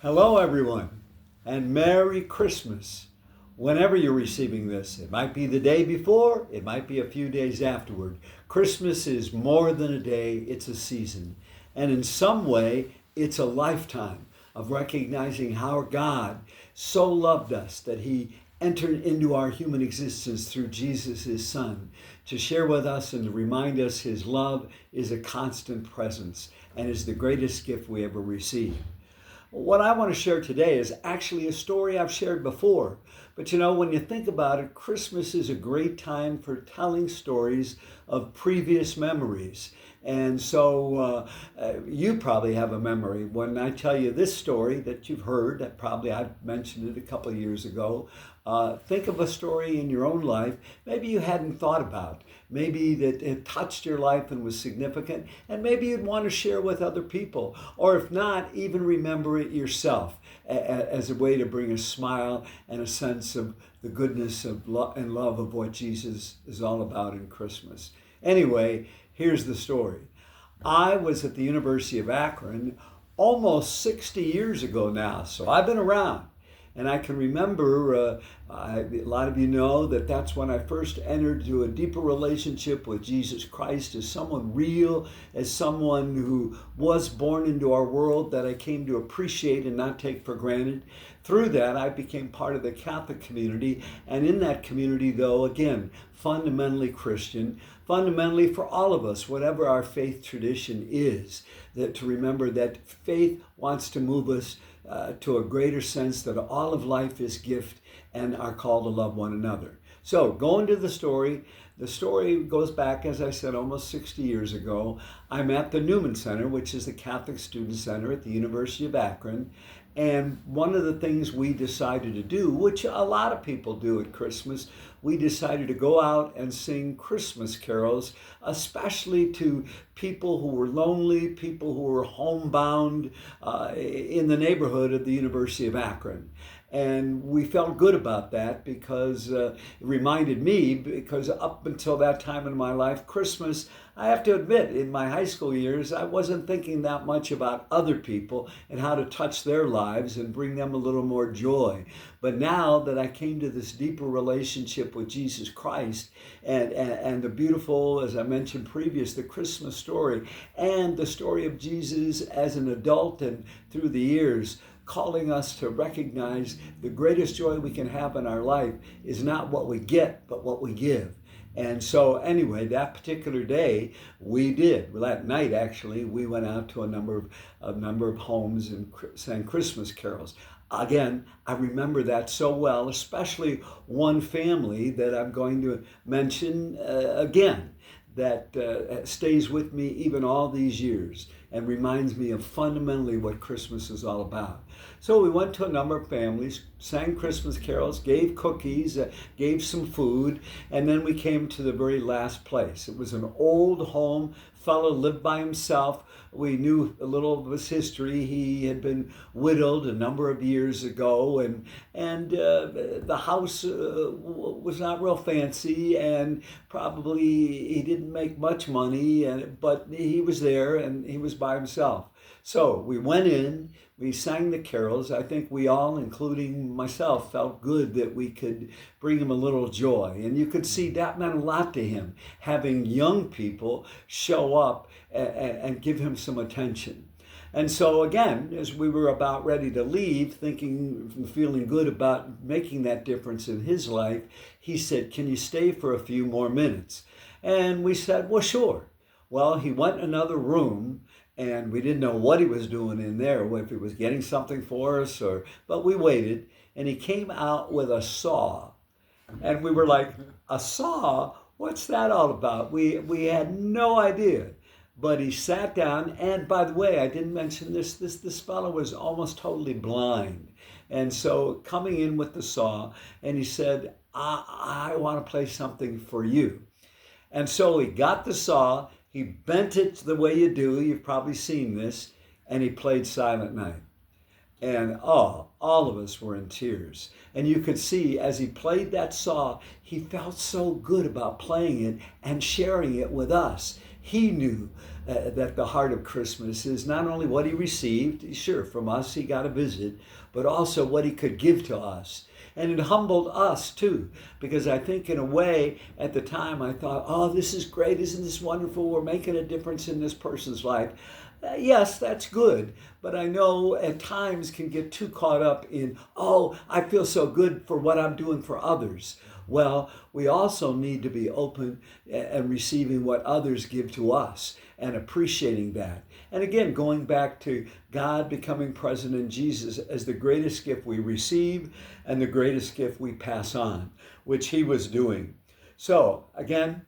Hello, everyone, and Merry Christmas. Whenever you're receiving this, it might be the day before, it might be a few days afterward. Christmas is more than a day, it's a season. And in some way, it's a lifetime of recognizing how God so loved us that he entered into our human existence through Jesus, his son, to share with us and to remind us his love is a constant presence and is the greatest gift we ever received. What I want to share today is actually a story I've shared before. But you know, when you think about it, Christmas is a great time for telling stories of previous memories. And so you probably have a memory when I tell you this story that you've heard, that probably I mentioned it a couple of years ago. Think of a story in your own life, maybe you hadn't thought about, maybe that it touched your life and was significant, and maybe you'd want to share with other people, or if not, even remember it yourself as a way to bring a smile and a sense of the goodness of and love of what Jesus is all about in Christmas. Anyway, here's the story. I was at the University of Akron almost 60 years ago now, so I've been around. And I can remember, a lot of you know that that's when I first entered into a deeper relationship with Jesus Christ as someone real, as someone who was born into our world that I came to appreciate and not take for granted. Through that, I became part of the Catholic community. And in that community, though, again, fundamentally Christian, fundamentally for all of us, whatever our faith tradition is, that to remember that faith wants to move us to a greater sense that all of life is gift and are called to love one another. So going to the story goes back, as I said, almost 60 years ago. I'm at the Newman Center, which is the Catholic Student Center at the University of Akron. And one of the things we decided to do, which a lot of people do at Christmas, we decided to go out and sing Christmas carols, especially to people who were lonely, people who were homebound in the neighborhood of the University of Akron. And we felt good about that because it reminded me, because up until that time in my life, Christmas, I have to admit, in my high school years, I wasn't thinking that much about other people and how to touch their lives and bring them a little more joy. But now that I came to this deeper relationship with Jesus Christ and the beautiful, as I mentioned previous, the Christmas story and the story of Jesus as an adult and through the years, calling us to recognize the greatest joy we can have in our life is not what we get, but what we give. And so anyway, that particular day we did. Well, that night actually, we went out to a number of homes and sang Christmas carols. Again, I remember that so well, especially one family that I'm going to mention again, that stays with me even all these years and reminds me of fundamentally what Christmas is all about. So we went to a number of families, sang Christmas carols, gave cookies, gave some food, and then we came to the very last place. It was an old home. Fellow lived by himself. We knew a little of his history. He had been widowed a number of years ago, and the house was not real fancy, and probably he didn't make much money, but he was there and he was by himself. So we went in, we sang the carols. I think we all, including myself, felt good that we could bring him a little joy. And you could see that meant a lot to him, having young people show up and give him some attention. And so again, as we were about ready to leave, thinking, feeling good about making that difference in his life, he said, "Can you stay for a few more minutes?" And we said, "Well, sure." Well, he went in another room, and we didn't know what he was doing in there, if he was getting something for us, but we waited, and he came out with a saw. And we were like, "A saw? What's that all about?" We had no idea. But he sat down, and by the way, I didn't mention this fellow was almost totally blind. And so coming in with the saw, and he said, I want to play something for you. And so he got the saw, he bent it the way you do, you've probably seen this, and he played Silent Night. And all of us were in tears. And you could see as he played that saw, he felt so good about playing it and sharing it with us. He knew that the heart of Christmas is not only what he received, sure, from us he got a visit, but also what he could give to us. And it humbled us too, because I think in a way at the time I thought, oh, this is great, isn't this wonderful? We're making a difference in this person's life. Yes, that's good, but I know at times can get too caught up in, oh, I feel so good for what I'm doing for others. Well, we also need to be open and receiving what others give to us and appreciating that. And again, going back to God becoming present in Jesus as the greatest gift we receive and the greatest gift we pass on, which he was doing. So again,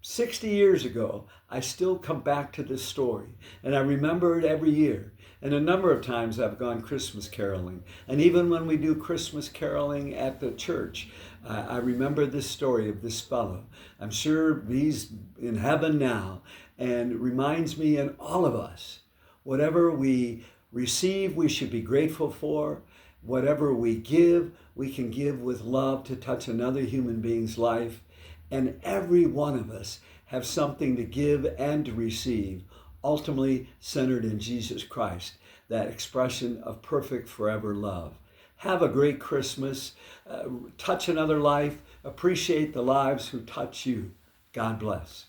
60 years ago, I still come back to this story, and I remember it every year. And a number of times I've gone Christmas caroling. And even when we do Christmas caroling at the church, I remember this story of this fellow. I'm sure he's in heaven now, and it reminds me and all of us, whatever we receive, we should be grateful for. Whatever we give, we can give with love to touch another human being's life. And every one of us have something to give and to receive, ultimately centered in Jesus Christ, that expression of perfect forever love. Have a great Christmas. Touch another life. Appreciate the lives who touch you. God bless.